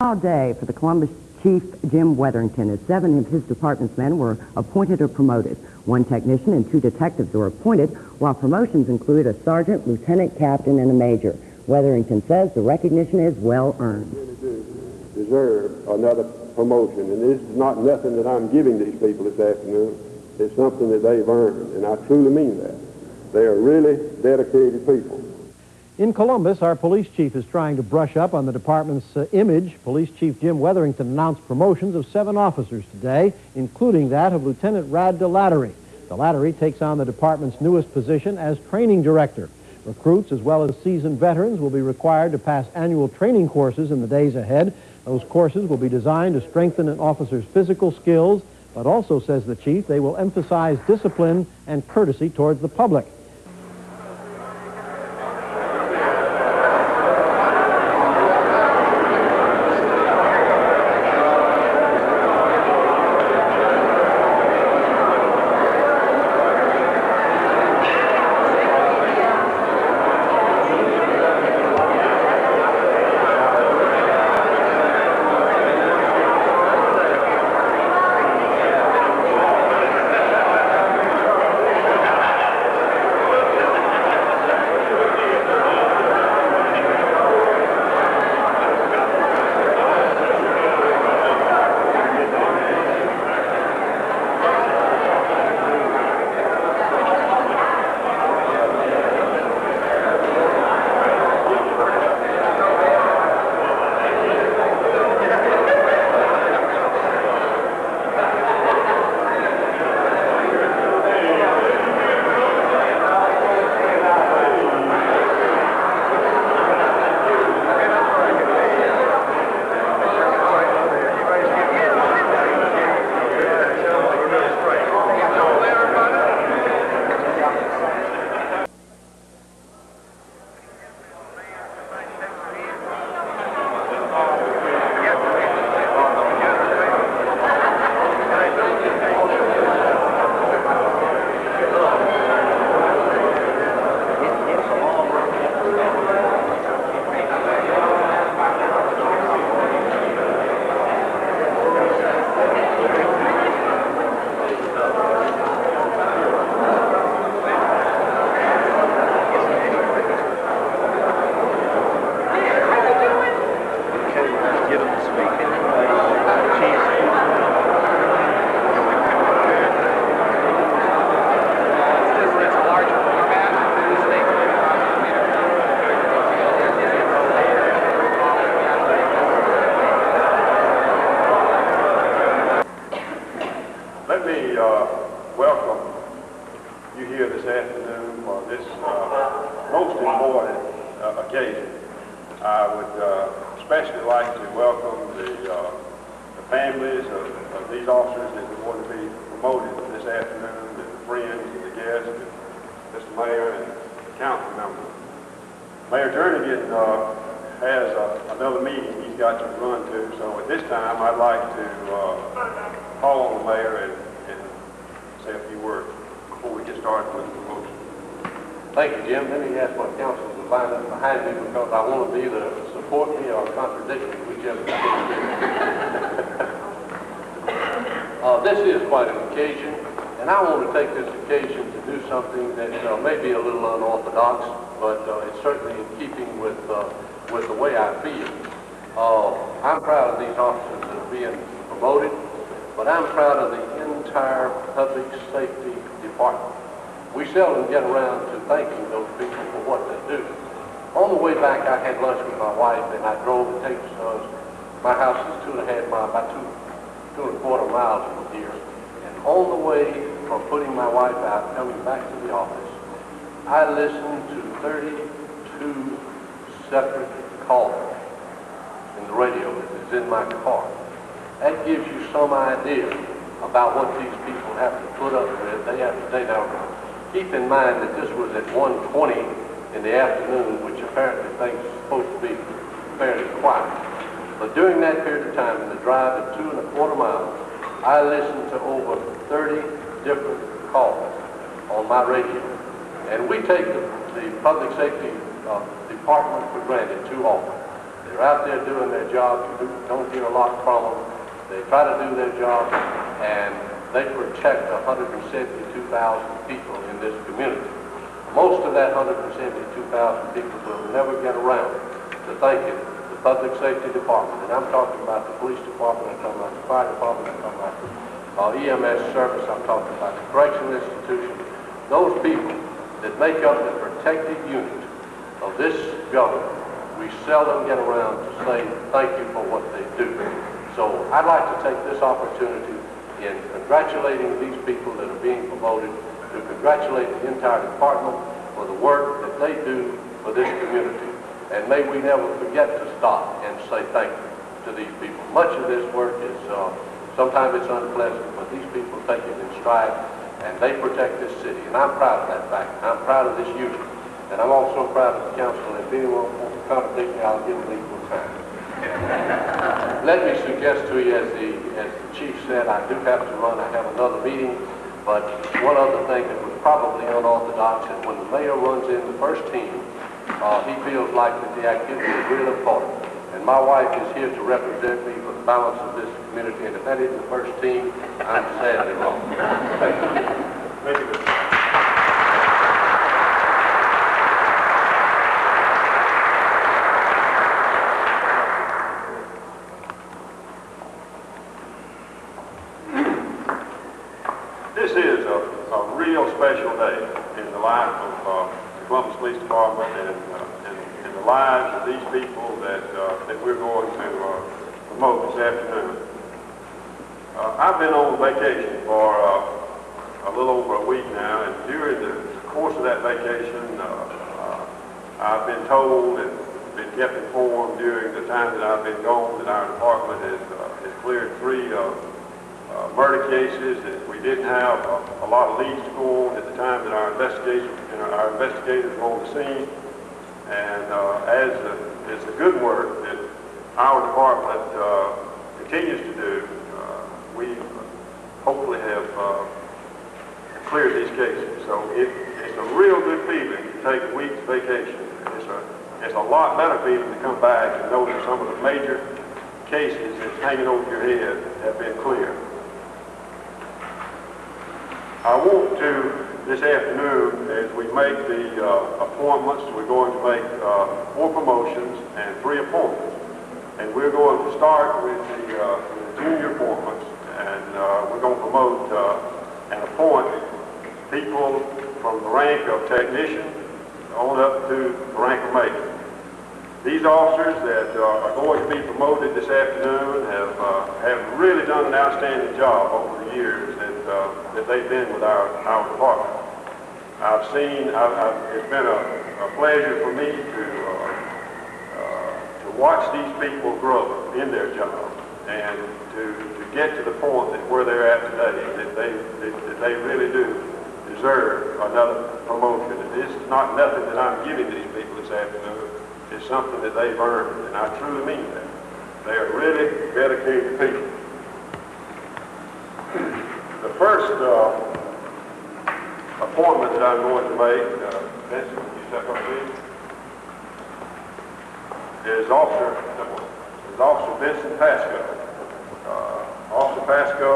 All day for the Columbus Chief Jim Wetherington, as 7 of his department's men were appointed or promoted. 1 technician and 2 detectives were appointed, while promotions include a sergeant, lieutenant, captain, and a major. Wetherington says the recognition is well earned. They really do deserve another promotion, and this is not nothing that I'm giving these people this afternoon. It's something that they've earned, and I truly mean that. They are really dedicated people. In Columbus, our police chief is trying to brush up on the department's image. Police Chief Jim Wetherington announced promotions of 7 officers today, including that of Lieutenant Rad DeLattery. DeLattery takes on the department's newest position as training director. Recruits, as well as seasoned veterans, will be required to pass annual training courses in the days ahead. Those courses will be designed to strengthen an officer's physical skills, but also, says the chief, they will emphasize discipline and courtesy towards the public. Let me welcome you here this afternoon for this most important occasion. I would especially like to welcome the families of these officers that are going to be promoted this afternoon, and the friends and the guests, and Mr. Mayor and council members. Mayor Jernigan has another meeting he's got to run to, so at this time I'd like to call on the mayor and say a few words before we get started with the promotion. Thank you, Jim. Let me ask my counsel to line up behind me because I want to either support me or contradict me, whichever. This is quite an occasion, and I want to take this occasion to do something that may be a little unorthodox, but it's certainly in keeping with the way I feel. I'm proud of these officers that are being promoted, but I'm proud of the entire public safety department. We seldom get around to thanking those people for what they do. On the way back, I had lunch with my wife, and I drove. It takes my house is 2.5 miles, about 2.25 miles from here. And on the way from putting my wife out, coming back to the office, I listened to 32 separate calls in the radio that is in my car. That gives you some idea about what these people have to put up with day after day. Now, keep in mind that this was at 1:20 in the afternoon, which apparently things are supposed to be fairly quiet. But during that period of time, in the drive of 2.25 miles, I listened to over 30 different calls on my radio. And we take the public safety department for granted too often. They're out there doing their job. You don't hear a lot from them. They try to do their job, and they protect 172,000 people in this community. Most of that 172,000 people will never get around to thanking the Public Safety Department. And I'm talking about the Police Department, I'm talking about the Fire Department, I'm talking about the EMS service, I'm talking about the correctional institution. Those people that make up the protective unit of this government, we seldom get around to say thank you for what they do. So I'd like to take this opportunity in congratulating these people that are being promoted, to congratulate the entire department for the work that they do for this community. And may we never forget to stop and say thank you to these people. Much of this work is, sometimes it's unpleasant, but these people take it in stride, and they protect this city. And I'm proud of that fact. I'm proud of this unit. And I'm also proud of the council. If anyone wants to contradict me, I'll give them equal time. Let me suggest to you, as the chief said, I do have to run. I have another meeting. But one other thing that was probably unorthodox is when the mayor runs in the first team, he feels like that the activity is really important. And my wife is here to represent me for the balance of this community. And if that isn't the first team, I'm sadly wrong. Thank you. Thank you, Mr. This is a real special day in the life of the Columbus Police Department and the lives of these people that we're going to promote this afternoon. I've been on vacation for a little over a week now, and during the course of that vacation, I've been told and been kept informed during the time that I've been gone that our department has cleared 3 murder cases, that we didn't have a lot of leads to go on at the time that our investigators were on the scene. And as the good work that our department continues to do, we hopefully have cleared these cases. So it's a real good feeling to take a week's vacation. It's a lot better feeling to come back and know that some of the major cases that's hanging over your head have been cleared. I want to, this afternoon, as we make the appointments, we're going to make 4 promotions and 3 appointments. And we're going to start with the junior appointments, and we're going to promote and appoint people from the rank of technician on up to the rank of major. These officers that are going to be promoted this afternoon have really done an outstanding job over the years that they've been with our department. It's been a pleasure for me to watch these people grow in their job and to get to the point that where they're at today, that they really do deserve another promotion. And this is not nothing that I'm giving these people this afternoon. It's something that they've earned, and I truly mean that. They are really dedicated people. The first appointment that I'm going to make, Vincent, will you step up, please, is Officer Vincent Pasco. Officer Pasco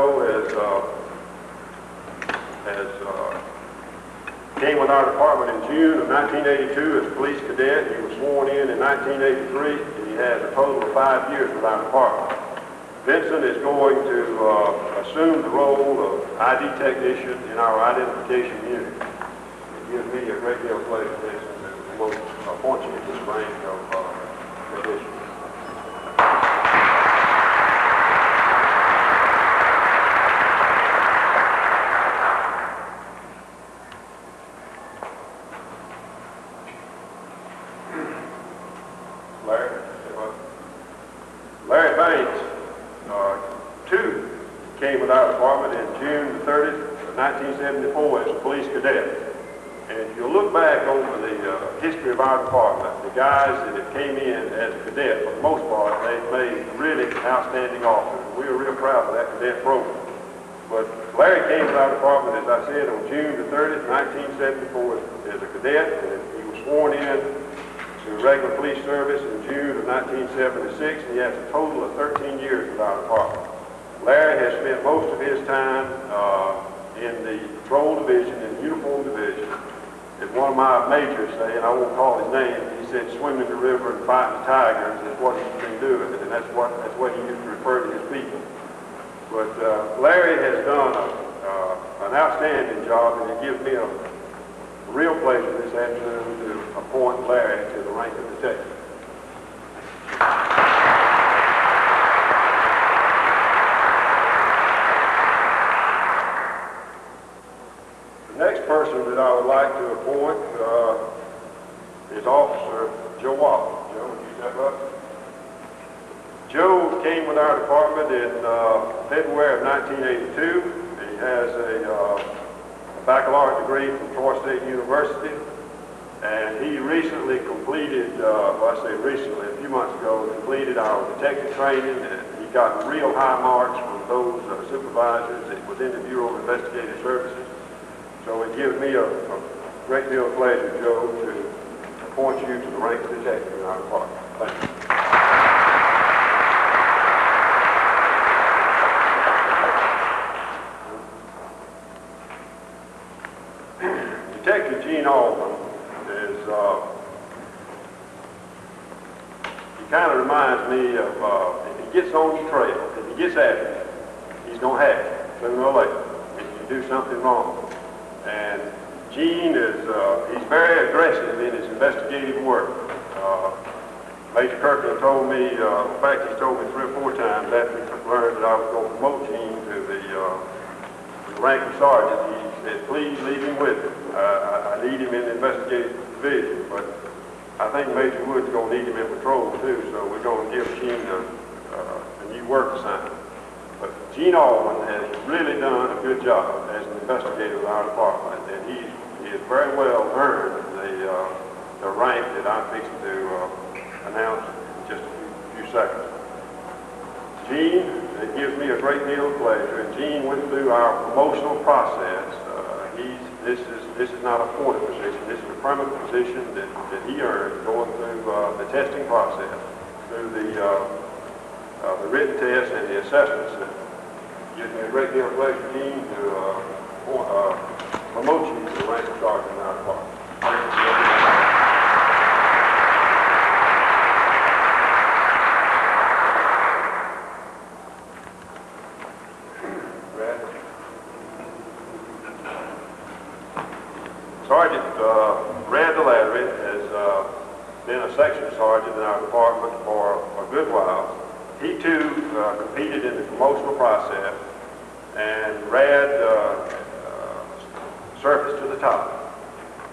came with our department in June of 1982 as a police cadet. He was sworn in 1983, and he has a total of 5 years with our department. Vincent is going to assume the role of ID technician in our identification unit. It gives me a great deal of pleasure, Vincent, to appoint you to this rank of technician. Larry Banks, too, came with our department in June the 30th of 1974 as a police cadet. And if you look back over the history of our department, the guys that have came in as a cadet, for the most part, they've made really outstanding officers. We are real proud of that cadet program. But Larry came with our department, as I said, on June the 30th, 1974 as a cadet, and he was sworn in to regular police service in June of 1976, and he has a total of 13 years with our department. Larry has spent most of his time in the patrol division, in the uniform division. As one of my majors say, and I won't call his name, he said swimming the river and fighting tigers is what he's been doing, and that's what he used to refer to his people. But Larry has done an outstanding job, and it gives me a real pleasure this afternoon to appoint Larry to the rank of detective. The next person that I would like to appoint is Officer Joe Wallace. Joe, would you step up? Joe came with our department in February of 1982. He has a baccalaureate degree from Troy State University, and he recently completed, well, I say recently, a few months ago, completed our detective training, and he got real high marks from those supervisors that was in the Bureau of Investigative Services. So it gives me a great deal of pleasure, Joe, to appoint you to the rank of detective in our department. Thank you. Detective Gene Allman is, he kind of reminds me of, if he gets on your trail, if he gets after you, he's going to have you, sooner or later, if you do something wrong. And Gene is, he's very aggressive in his investigative work. Major Kirkland told me, in fact, he's told me 3 or 4 times after he learned that I was going to promote Gene to the rank of sergeant, he said, please leave him with me. I need him in the investigative division, but I think Major Wood's going to need him in patrol too, so we're going to give Gene a new work assignment. But Gene Allman has really done a good job as an investigator with our department, and he has very well earned the rank that I'm fixing to announce in just a few seconds. Gene, it gives me a great deal of pleasure, and Gene went through our promotional process. This is not a appointed position. This is a permanent position that he earned going through the testing process, through the written tests and the assessments. It gives me a great deal of pleasure, Gene, to promote you to the rank of sergeant in our department. Sergeant Brad Delattery has been a section sergeant in our department for a good while. He too competed in the promotional process, and Brad surfaced to the top.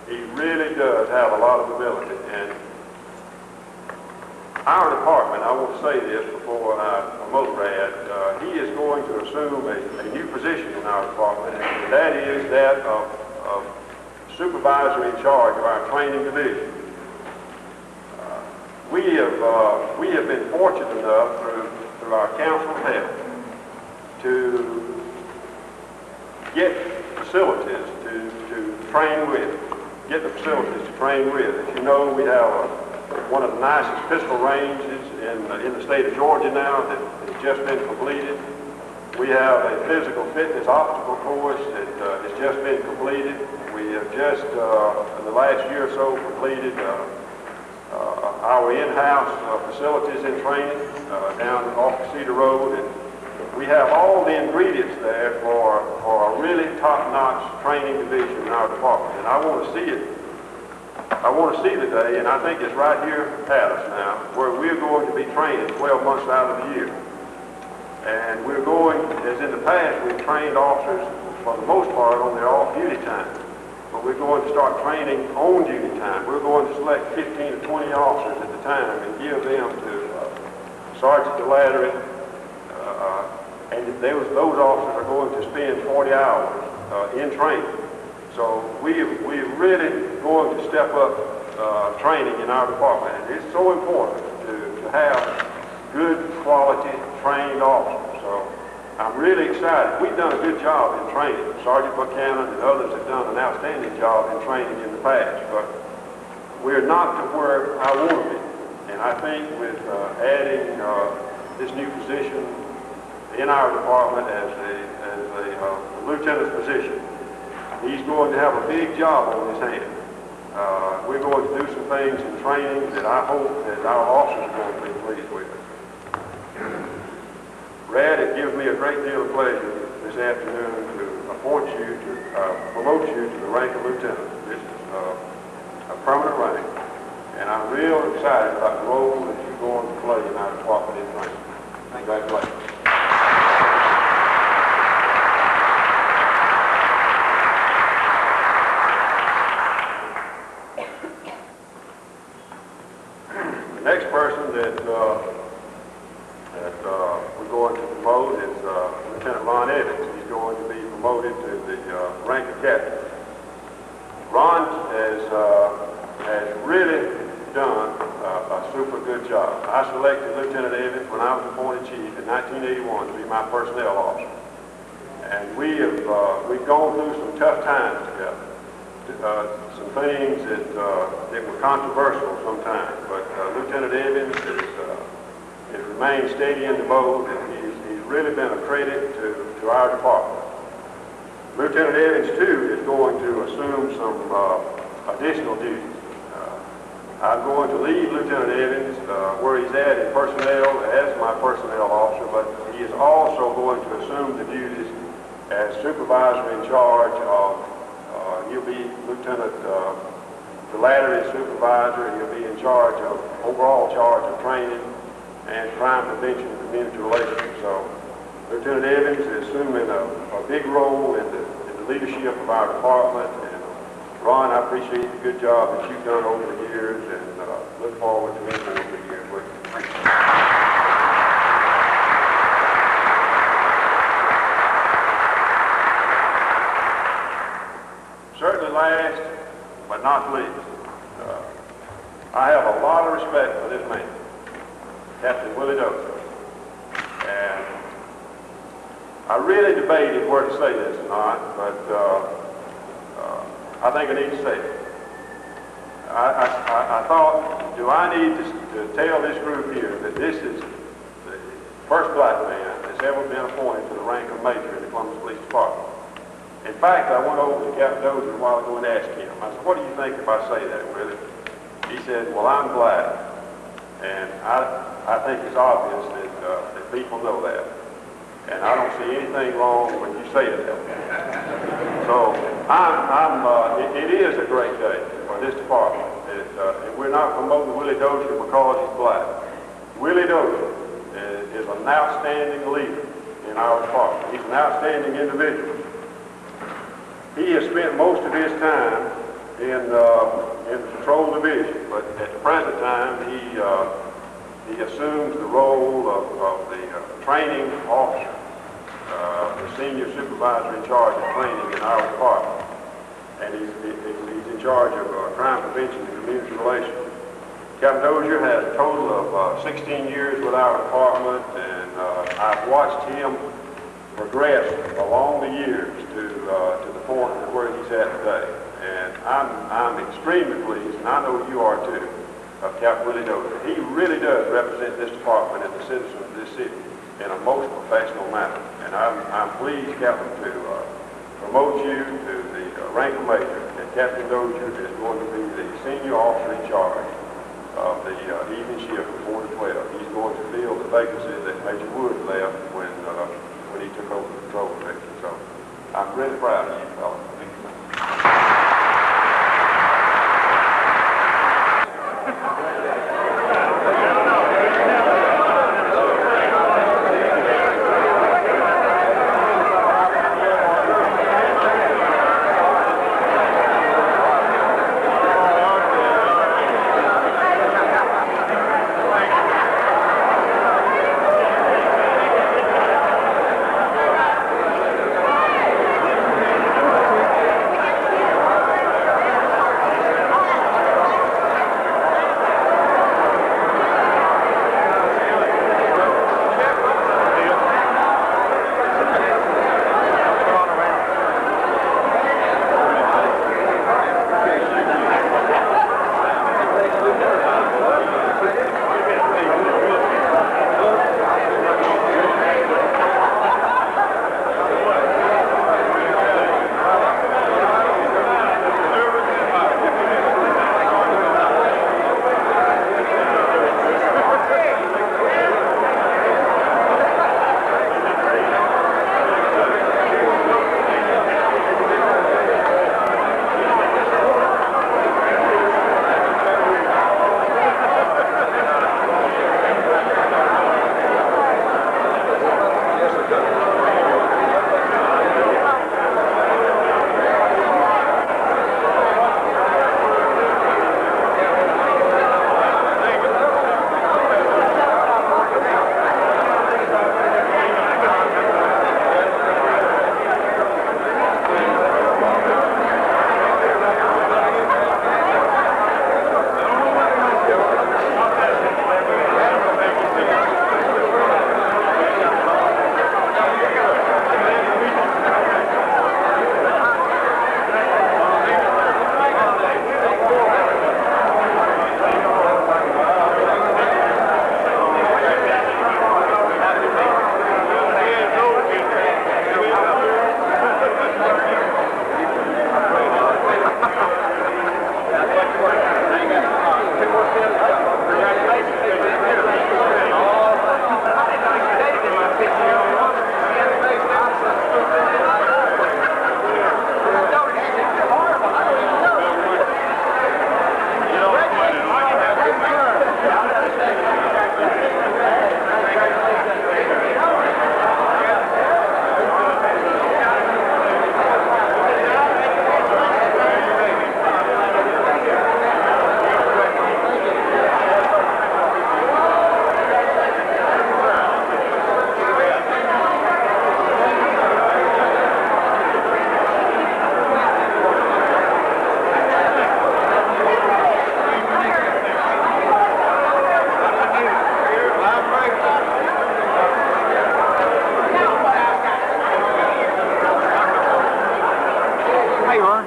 He really does have a lot of ability, and our department, I want to say this before I promote Brad, he is going to assume a new position in our department, and that is that of supervisor in charge of our training division. We have been fortunate enough through our council help to get facilities to train with, get the facilities to train with. As you know, we have one of the nicest pistol ranges in the state of Georgia now that has just been completed. We have a physical fitness obstacle course that has just been completed. We have just, in the last year or so, completed our in-house facilities in training down off Cedar Road, and we have all the ingredients there for a really top-notch training division in our department. And I want to see it. I want to see the day, and I think it's right here at us now, where we're going to be training 12 months out of the year. And we're going, as in the past, we've trained officers for the most part on their off-duty time. But we're going to start training on-duty time. We're going to select 15 to 20 officers at the time and give them to Sergeant Delattery, and those officers are going to spend 40 hours in training. So we're really going to step up training in our department. And it's so important to have good quality trained officers. So I'm really excited. We've done a good job in training. Sergeant Buchanan and others have done an outstanding job in training in the past. But we're not to where I want to be. And I think with adding this new position in our department as a lieutenant's position, he's going to have a big job on his hands. We're going to do some things in training that I hope that our officers are going to be pleased with. Brad, it gives me a great deal of pleasure this afternoon to appoint you to promote you to the rank of lieutenant. This is a permanent rank, and I'm real excited about the role that you're going to play in our department in training. Congratulations. The next person that we're going to promote is Lieutenant Ron Evans. He's going to be promoted to the rank of captain. Ron has really done a super good job. I selected Lieutenant Evans when I was appointed chief in 1981 to be my personnel officer. And we've gone through some tough times together. Some things that were controversial sometimes, but Lieutenant Evans has remained steady in the boat, and he's really been a credit to our department. Lieutenant Evans, too, is going to assume some additional duties. I'm going to leave Lieutenant Evans where he's at in personnel as my personnel officer, but he is also going to assume the duties as supervisor in charge of, he'll be Lieutenant Delattery supervisor, and he'll be in charge of, overall charge of training and crime prevention and community relations. So Lieutenant Evans is assuming a big role in the leadership of our department. And Ron, I appreciate the good job that you've done over the years, and look forward to many more good years with you. Thank you. Certainly last, but not least, I have a lot of respect for this man, Captain Willie Dozier. And I really debated where to say this or not, but I think I need to say it. I thought, do I need to tell this group here that this is the first black man that's ever been appointed to the rank of major in the Columbus Police Department? In fact, I went over to Captain Dozier a while ago and asked him, I said, what do you think if I say that, Willie? He said, well, I'm black. And I think it's obvious that people know that. And I don't see anything wrong when you say it that way. So it is a great day for this department. And we're not promoting Willie Dozier because he's black. Willie Dozier is an outstanding leader in our department. He's an outstanding individual. He has spent most of his time in the patrol division, but at the present time he assumes the role of the training officer, the senior supervisor in charge of training in our department, and he's in charge of crime prevention and community relations. Captain Dozier has a total of 16 years with our department, and I've watched him progress along the years to the point where he's at today. And I'm extremely pleased, and I know you are too, of Captain Willie Dozier. He really does represent this department and the citizens of this city in a most professional manner. And I'm pleased, Captain, to promote you to the rank of major. And Captain Dozier is going to be the senior officer in charge of the evening shift from 4 to 12. He's going to fill the vacancy that Major Wood left when he took over the patrol division. So I'm really proud of you, fellas.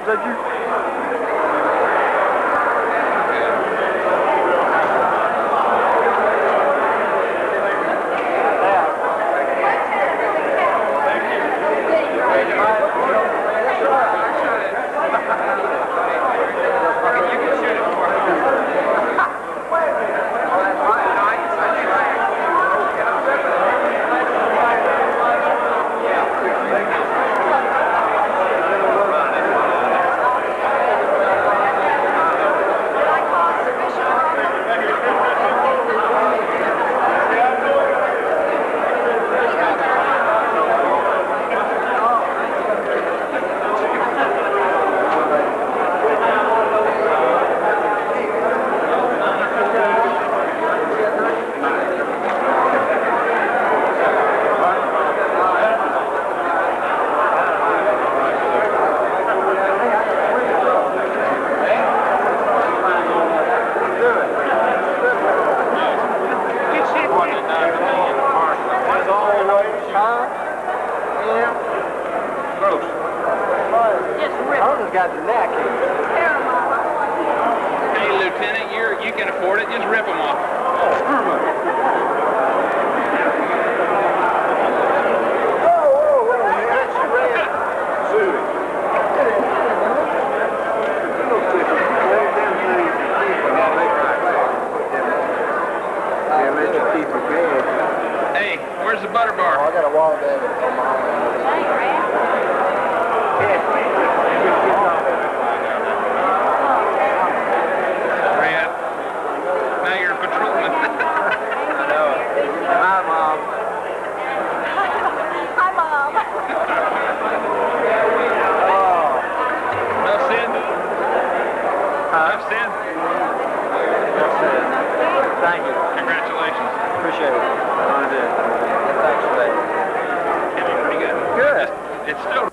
Sergeant, said you? Hey, Lieutenant, you can afford it. Just rip them off. Hey, where's the butter bar? I got a water bag. Brad, now you're a patrolman. Hi, Mom. Hi, Mom. Well said. Enough said. Thank you. Congratulations. Appreciate it. I really did. Thanks for that. Hit me pretty good. Good. It's still...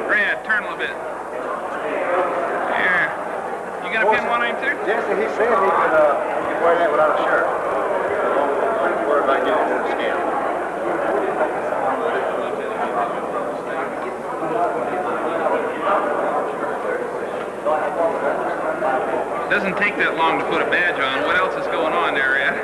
Brad, turn a little bit. Yeah. You got a pin 192? Jesse, he said he could wear that without a shirt. Don't worry about getting into the skin. Doesn't take that long to put a badge on. What else is going on there, Ed?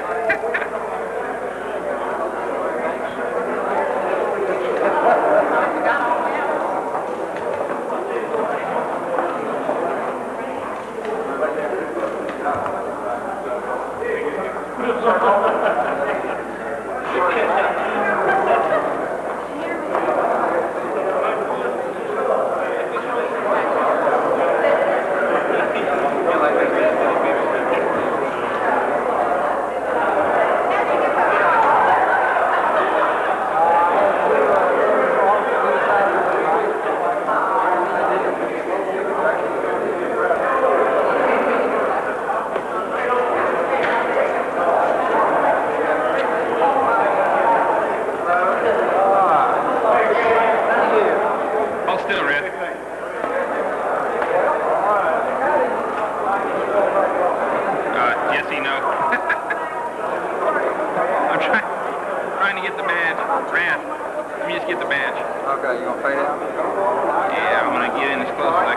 Hold still, Red. Jesse, no. I'm trying to get the badge. Red, let me just get the badge. Okay, you gonna fade out? Yeah, I'm gonna get in as close as I